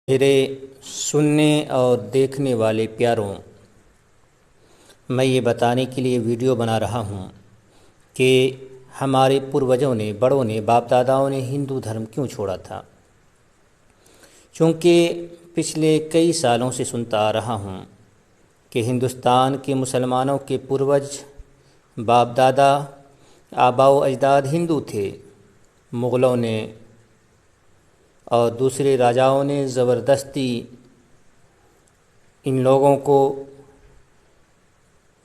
मेरे सुनने और देखने वाले प्यारों, मैं ये बताने के लिए वीडियो बना रहा हूँ कि हमारे पूर्वजों ने, बड़ों ने, बाप दादाओं ने हिंदू धर्म क्यों छोड़ा था। क्योंकि पिछले कई सालों से सुनता आ रहा हूँ कि हिंदुस्तान के मुसलमानों के पूर्वज, बाप दादा, आबाओ अजदाद हिंदू थे। मुग़लों ने और दूसरे राजाओं ने ज़बरदस्ती इन लोगों को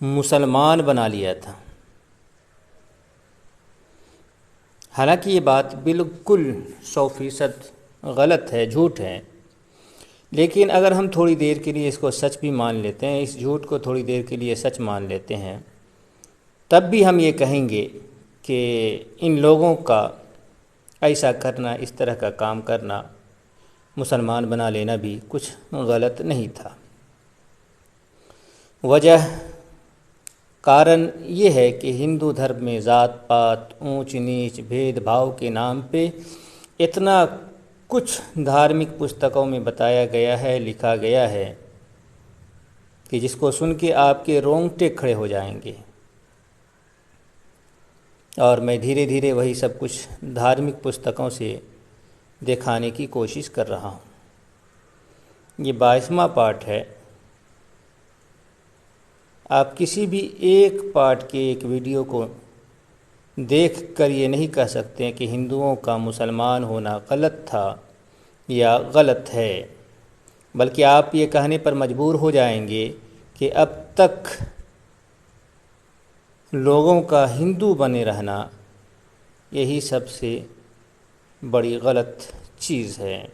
मुसलमान बना लिया था। हालांकि ये बात बिल्कुल 100% गलत है, झूठ है। लेकिन अगर हम थोड़ी देर के लिए इसको सच भी मान लेते हैं, इस झूठ को थोड़ी देर के लिए सच मान लेते हैं, तब भी हम ये कहेंगे कि इन लोगों का ऐसा करना, इस तरह का काम करना, मुसलमान बना लेना भी कुछ गलत नहीं था। वजह, कारण ये है कि हिंदू धर्म में ज़ात पात, ऊंच नीच, भेदभाव के नाम पे इतना कुछ धार्मिक पुस्तकों में बताया गया है, लिखा गया है कि जिसको सुन के आपके रोंगटे खड़े हो जाएंगे। और मैं धीरे धीरे वही सब कुछ धार्मिक पुस्तकों से दिखाने की कोशिश कर रहा हूँ। ये 22वां पार्ट है। आप किसी भी एक पार्ट के एक वीडियो को देख कर ये नहीं कह सकते कि हिंदुओं का मुसलमान होना गलत था या गलत है, बल्कि आप ये कहने पर मजबूर हो जाएंगे कि अब तक लोगों का हिंदू बने रहना यही सबसे बड़ी गलत चीज़ है।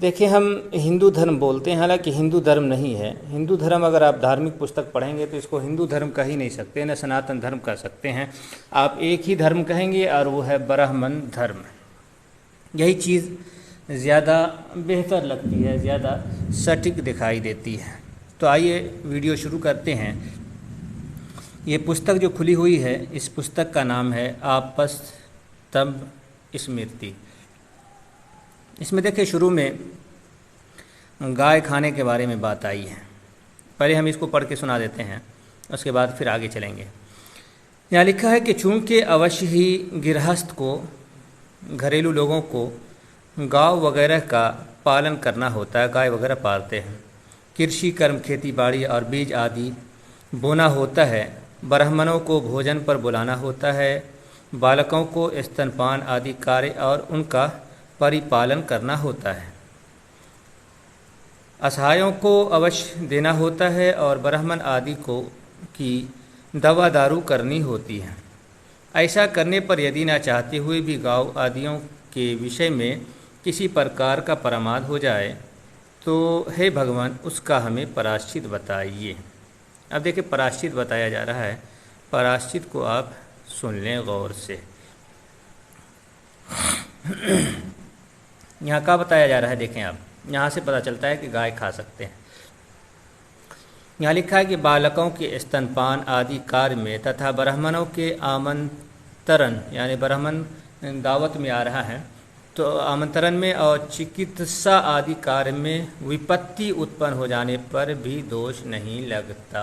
देखिए, हम हिंदू धर्म बोलते हैं, हालांकि हिंदू धर्म नहीं है। हिंदू धर्म अगर आप धार्मिक पुस्तक पढ़ेंगे तो इसको हिंदू धर्म कह ही नहीं सकते, न सनातन धर्म कह सकते हैं। आप एक ही धर्म कहेंगे और वो है ब्राह्मण धर्म। यही चीज़ ज़्यादा बेहतर लगती है, ज़्यादा सटीक दिखाई देती है। तो आइए वीडियो शुरू करते हैं। ये पुस्तक जो खुली हुई है, इस पुस्तक का नाम है आपस्तंभ स्मृति। इसमें देखिए, शुरू में गाय खाने के बारे में बात आई है। पहले हम इसको पढ़ के सुना देते हैं, उसके बाद फिर आगे चलेंगे। यहाँ लिखा है कि चूँकि अवश्य ही गृहस्थ को, घरेलू लोगों को गाय वगैरह का पालन करना होता है, गाय वगैरह पालते हैं, कृषि कर्म, खेती बाड़ी और बीज आदि बोना होता है, ब्राह्मणों को भोजन पर बुलाना होता है, बालकों को स्तनपान आदि कार्य और उनका परिपालन करना होता है, असहायों को अवश्य देना होता है और ब्राह्मण आदि को की दवा दारू करनी होती है। ऐसा करने पर यदि ना चाहते हुए भी गाँव आदियों के विषय में किसी प्रकार का प्रमाद हो जाए तो हे भगवान, उसका हमें प्रायश्चित बताइए। अब देखिए, प्रायश्चित बताया जा रहा है। प्रायश्चित को आप सुन लें गौर से। यहाँ का बताया जा रहा है, देखें आप, यहाँ से पता चलता है कि गाय खा सकते हैं। यहाँ लिखा है कि बालकों के स्तनपान आदि कार्य में तथा ब्राह्मणों के आमंत्रण, यानी ब्राह्मण दावत में आ रहा है तो आमंत्रण में, और चिकित्सा आदि कार्य में विपत्ति उत्पन्न हो जाने पर भी दोष नहीं लगता।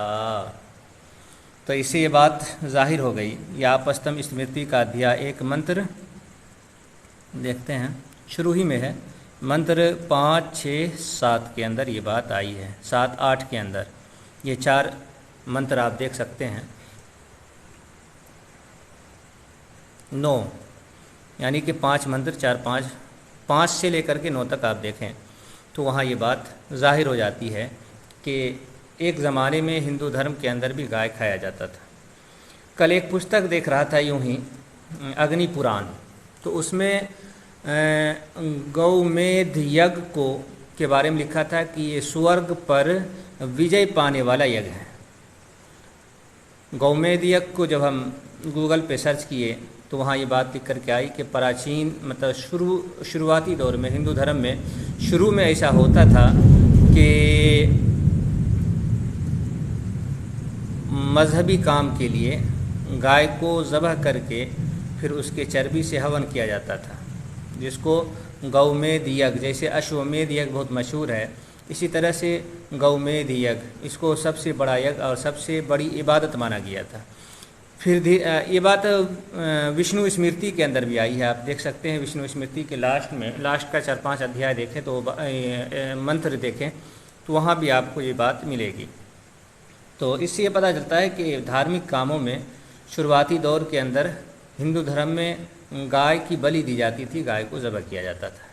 तो इससे ये बात जाहिर हो गई। या आपस्तंभ स्मृति का अध्याय 1 मंत्र देखते हैं, शुरू ही में है। मंत्र 5, 6, 7 के अंदर ये बात आई है, 7, 8 के अंदर ये 4 मंत्र आप देख सकते हैं। 9 यानी कि 5 मंत्र, 4, 5 से लेकर के 9 तक आप देखें तो वहाँ ये बात जाहिर हो जाती है कि एक ज़माने में हिंदू धर्म के अंदर भी गाय खाया जाता था। कल एक पुस्तक देख रहा था यूँ ही, अग्नि पुराण, तो उसमें गौमेध यज्ञ को के बारे में लिखा था कि ये स्वर्ग पर विजय पाने वाला यज्ञ है। गौमेध यज्ञ को जब हम गूगल पे सर्च किए तो वहाँ ये बात लिख करके आई कि प्राचीन, मतलब शुरुआती दौर में हिंदू धर्म में शुरू में ऐसा होता था कि मजहबी काम के लिए गाय को ज़बह करके फिर उसके चर्बी से हवन किया जाता था, जिसको गौमेध यज्ञ, जैसे अश्वमेध यज्ञ बहुत मशहूर है, इसी तरह से गौमेध यज्ञ इसको सबसे बड़ा यज्ञ और सबसे बड़ी इबादत माना गया था। फिर ये बात विष्णु स्मृति के अंदर भी आई है। आप देख सकते हैं विष्णु स्मृति के लास्ट का 4-5 अध्याय देखें तो मंत्र देखें तो वहाँ भी आपको ये बात मिलेगी। तो इससे ये पता चलता है कि धार्मिक कामों में शुरुआती दौर के अंदर हिंदू धर्म में गाय की बलि दी जाती थी, गाय को ज़बह किया जाता था।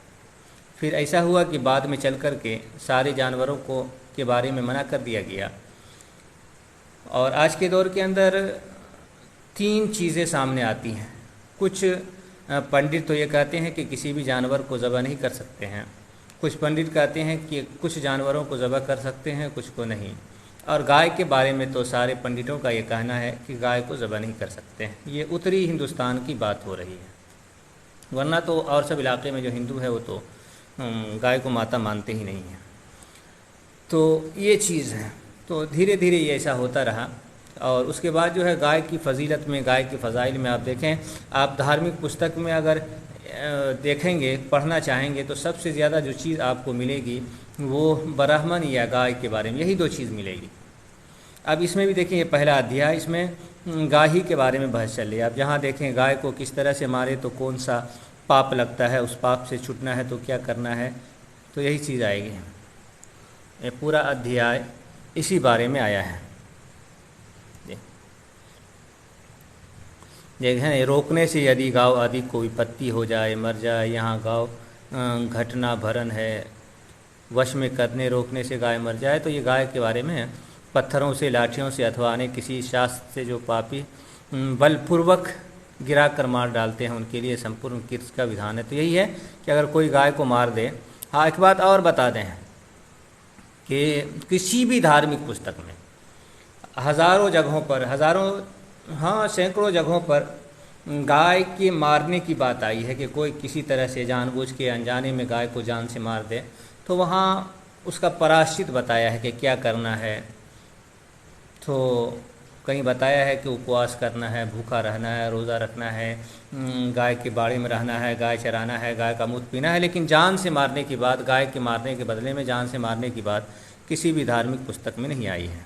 फिर ऐसा हुआ कि बाद में चल कर के सारे जानवरों को के बारे में मना कर दिया गया। और आज के दौर के अंदर 3 चीज़ें सामने आती हैं। कुछ पंडित तो ये कहते हैं कि किसी भी जानवर को ज़बह नहीं कर सकते हैं, कुछ पंडित कहते हैं कि कुछ जानवरों को ज़बह कर सकते हैं, कुछ को नहीं। और गाय के बारे में तो सारे पंडितों का ये कहना है कि गाय को ज़बह नहीं कर सकते हैं। ये उत्तरी हिंदुस्तान की बात हो रही है, वरना तो और सब इलाके में जो हिंदू है वो तो गाय को माता मानते ही नहीं हैं। तो ये चीज़ है। तो धीरे धीरे ये ऐसा होता रहा। और उसके बाद जो है गाय की फजीलत में, गाय के फ़ज़ाइल में आप देखें, आप धार्मिक पुस्तक में अगर देखेंगे, पढ़ना चाहेंगे तो सबसे ज़्यादा जो चीज़ आपको मिलेगी वो ब्राह्मण या गाय के बारे में, यही 2 चीज़ मिलेगी। अब इसमें भी देखें, ये पहला अध्याय, इसमें गाय ही के बारे में बहस चल रही है। आप जहाँ देखें गाय को किस तरह से मारे तो कौन सा पाप लगता है, उस पाप से छूटना है तो क्या करना है, तो यही चीज़ आएगी। ये पूरा अध्याय इसी बारे में आया है। देखें, रोकने से यदि गाँव आदि को विपत्ति हो जाए, मर जाए, यहाँ गाँव घटना भरन है, वश में करने रोकने से गाय मर जाए, तो ये गाय के बारे में है। पत्थरों से, लाठियों से अथवा अन्य किसी शास्त्र से जो पापी बलपूर्वक गिरा कर मार डालते हैं उनके लिए संपूर्ण कृत का विधान है। तो यही है कि अगर कोई गाय को मार दे। हाँ, एक बात और बता दें कि किसी भी धार्मिक पुस्तक में हज़ारों जगहों पर, सैकड़ों जगहों पर गाय के मारने की बात आई है कि कोई किसी तरह से जानबूझ के अनजाने में गाय को जान से मार दे तो वहाँ उसका प्रायश्चित बताया है कि क्या करना है। तो कहीं बताया है कि उपवास करना है, भूखा रहना है, रोज़ा रखना है, गाय के बाड़े में रहना है, गाय चराना है, गाय का मूत्र पीना है। लेकिन जान से मारने की बात, गाय के मारने के बदले में जान से मारने की बात किसी भी धार्मिक पुस्तक में नहीं आई है,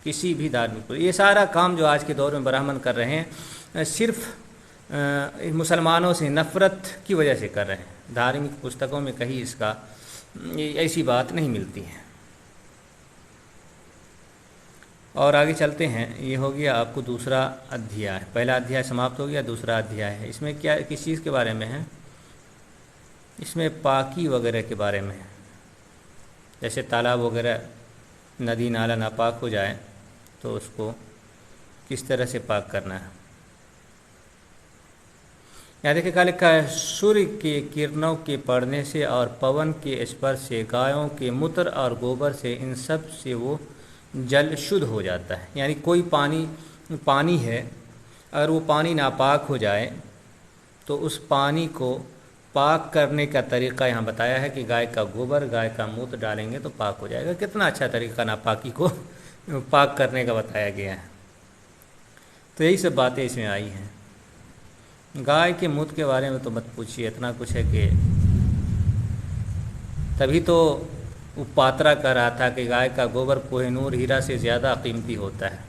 किसी भी धार्मिक। ये सारा काम जो आज के दौर में ब्राह्मण कर रहे हैं सिर्फ मुसलमानों से नफ़रत की वजह से कर रहे हैं। धार्मिक पुस्तकों में कहीं इसका ऐसी बात नहीं मिलती है। और आगे चलते हैं। ये हो गया आपको दूसरा अध्याय। पहला अध्याय समाप्त हो गया, दूसरा अध्याय है। इसमें क्या, किस चीज़ के बारे में है? इसमें पाकी वगैरह के बारे में है। जैसे तालाब वगैरह, नदी नाला नापाक हो जाए तो उसको किस तरह से पाक करना है। यहाँ देखिए क्या लिखा है, सूर्य के किरणों के पड़ने से और पवन के स्पर्श से, गायों के मूत्र और गोबर से, इन सब से वो जल शुद्ध हो जाता है। यानी कोई पानी है, अगर वो पानी नापाक हो जाए तो उस पानी को पाक करने का तरीका यहाँ बताया है कि गाय का गोबर, गाय का मूत्र डालेंगे तो पाक हो जाएगा। कितना अच्छा तरीका नापाकी को पाक करने का बताया गया है। तो यही सब बातें इसमें आई हैं। गाय के मूत्र के बारे में तो मत पूछिए, इतना कुछ है कि तभी तो उपात्रा कह रहा था कि गाय का गोबर कोहिनूर हीरा से ज़्यादा कीमती होता है।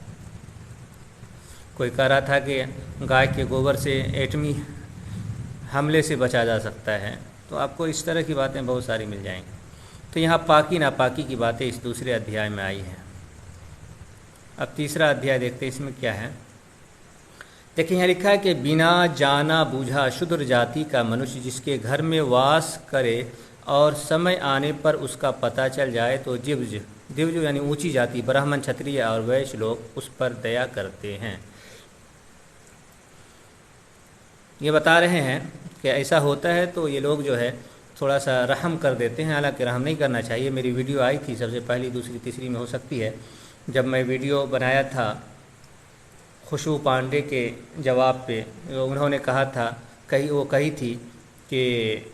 कोई कह रहा था कि गाय के गोबर से एटमी हमले से बचा जा सकता है। तो आपको इस तरह की बातें बहुत सारी मिल जाएंगी। तो यहाँ पाकी नापाकी की बातें इस दूसरे अध्याय में आई हैं। अब तीसरा अध्याय देखते हैं, इसमें क्या है। देखिए यहाँ लिखा है कि बिना जाना बूझा शूद्र जाति का मनुष्य जिसके घर में वास करे और समय आने पर उसका पता चल जाए तो दिव्ज यानी ऊंची जाति, ब्राह्मण, क्षत्रिय और वैश्य लोग उस पर दया करते हैं। ये बता रहे हैं कि ऐसा होता है तो ये लोग जो है थोड़ा सा रहम कर देते हैं। हालांकि रहम नहीं करना चाहिए। मेरी वीडियो आई थी सबसे पहली, दूसरी, तीसरी में हो सकती है, जब मैं वीडियो बनाया था खुशबू पांडे के जवाब पे। उन्होंने कहा था, कही थी कि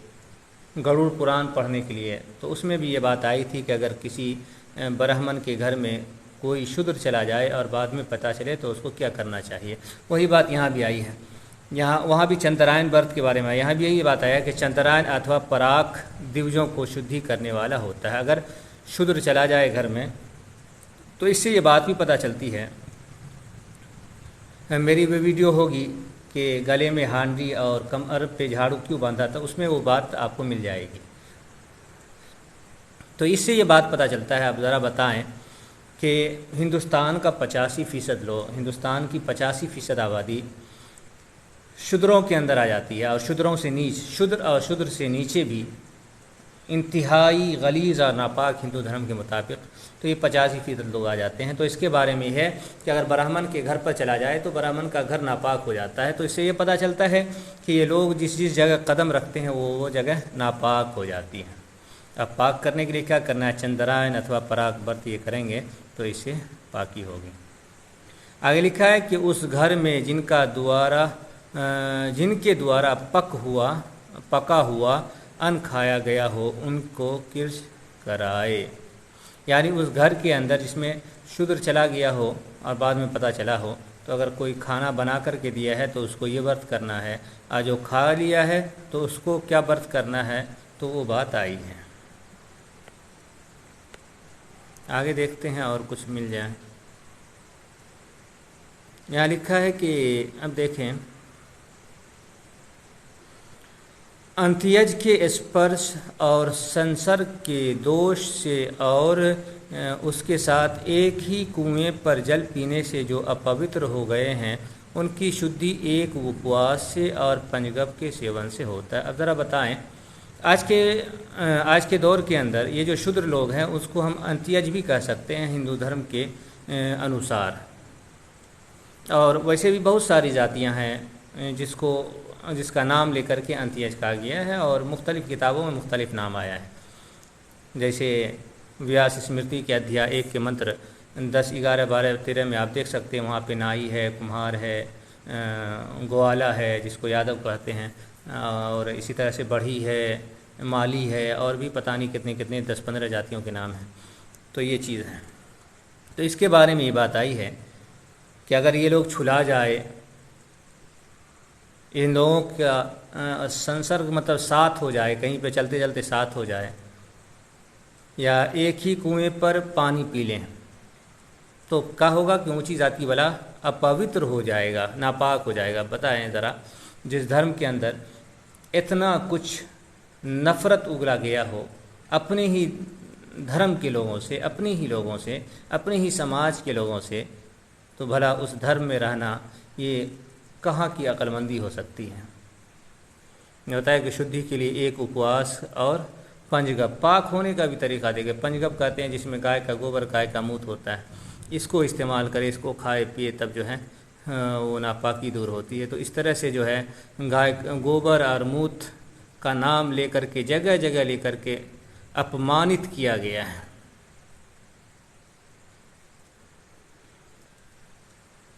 गरुड़ पुराण पढ़ने के लिए, तो उसमें भी ये बात आई थी कि अगर किसी ब्राह्मण के घर में कोई शूद्र चला जाए और बाद में पता चले तो उसको क्या करना चाहिए। वही बात यहाँ भी आई है यहाँ वहाँ भी चंद्रायन व्रत के बारे में, यहाँ भी यही बात आया कि चंद्रायन अथवा पराग दिवजों को शुद्धि करने वाला होता है। अगर शूद्र चला जाए घर में तो इससे ये बात भी पता चलती है, मेरी भी वीडियो होगी कि गले में हांडी और कमर पे झाड़ू क्यों बांधा था, उसमें वो बात आपको मिल जाएगी। तो इससे ये बात पता चलता है, आप ज़रा बताएं कि हिंदुस्तान का 85% लोग, हिंदुस्तान की 85% आबादी शूद्रों के अंदर आ जाती है, और शूद्रों से नीच, शूद्र और शूद्र से नीचे भी इंतहाई गलीज़ और नापाक हिंदू धर्म के मुताबिक, तो ये 85% लोग आ जाते हैं। तो इसके बारे में है कि अगर ब्राह्मण के घर पर चला जाए तो ब्राह्मण का घर नापाक हो जाता है। तो इससे ये पता चलता है कि ये लोग जिस जिस जगह कदम रखते हैं वो जगह नापाक हो जाती है। अब पाक करने के लिए क्या करना है, चंद्रायन अथवा पराग व्रत ये करेंगे तो इससे पाकी होगी। आगे लिखा है कि उस घर में जिनके द्वारा पका हुआ अन्न खाया गया हो उनको किर्च कराए। यानी उस घर के अंदर जिसमें शूद्र चला गया हो और बाद में पता चला हो, तो अगर कोई खाना बना करके दिया है तो उसको ये व्रत करना है, और जो खा लिया है तो उसको क्या व्रत करना है, तो वो बात आई है। आगे देखते हैं और कुछ मिल जाए। यहाँ लिखा है कि अब देखें, अंत्यज के स्पर्श और संसर्ग के दोष से और उसके साथ एक ही कुएं पर जल पीने से जो अपवित्र हो गए हैं उनकी शुद्धि एक उपवास से और पंजगब के सेवन से होता है। अब ज़रा बताएं, आज के दौर के अंदर ये जो शूद्र लोग हैं उसको हम अंत्यज भी कह सकते हैं हिंदू धर्म के अनुसार, और वैसे भी बहुत सारी जातियां हैं जिसका नाम लेकर के अंत्यज कहा गया है, और मुख्तलिफ़ किताबों में मुख्तलिफ़ नाम आया है। जैसे व्यास स्मृति के अध्याय 1 के मंत्र 10, 11, 12, 13 में आप देख सकते हैं, वहाँ पे नाई है, कुम्हार है, ग्वाला है जिसको यादव कहते हैं, और इसी तरह से बढ़ी है, माली है, और भी पता नहीं कितने कितने 10-15 जातियों के नाम हैं। तो ये चीज़ है। तो इसके बारे में ये बात आई है कि अगर ये लोग छुला जाए, इन लोगों का संसर्ग मतलब साथ हो जाए, कहीं पे चलते चलते साथ हो जाए, या एक ही कुएं पर पानी पी लें, तो क्या होगा कि ऊंची जाति वाला अपवित्र हो जाएगा, नापाक हो जाएगा। बताएं ज़रा, जिस धर्म के अंदर इतना कुछ नफ़रत उगला गया हो अपने ही धर्म के लोगों से, अपने ही लोगों से, अपने ही समाज के लोगों से, तो भला उस धर्म में रहना ये कहाँ की अक्लमंदी हो सकती है। ये होता है कि शुद्धि के लिए एक उपवास और पंजगब, पाक होने का भी तरीका देंगे। पंजगब कहते हैं जिसमें गाय का गोबर, गाय का मूत्र होता है, इसको इस्तेमाल करें, इसको खाए पिए, तब जो है वो नापाकी दूर होती है। तो इस तरह से जो है गाय गोबर और मूत्र का नाम लेकर के जगह जगह लेकर के अपमानित किया गया है।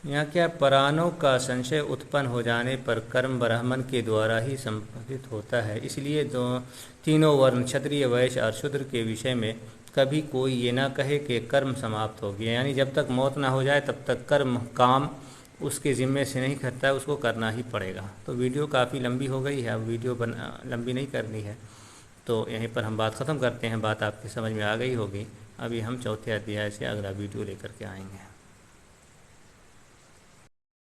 यहाँ क्या, प्राणों का संशय उत्पन्न हो जाने पर कर्म ब्राह्मण के द्वारा ही संपादित होता है, इसलिए तीनों वर्ण क्षत्रिय, वैश्य और शूद्र के विषय में कभी कोई ये ना कहे कि कर्म समाप्त हो गया। यानी जब तक मौत ना हो जाए तब तक कर्म काम उसके ज़िम्मे से नहीं करता है, उसको करना ही पड़ेगा। तो वीडियो काफ़ी लंबी हो गई है, अब वीडियो लंबी नहीं करनी है, तो यहीं पर हम बात ख़त्म करते हैं। बात आपकी समझ में आ गई होगी। अभी हम चौथे अध्याय से अगला वीडियो लेकर के आएंगे।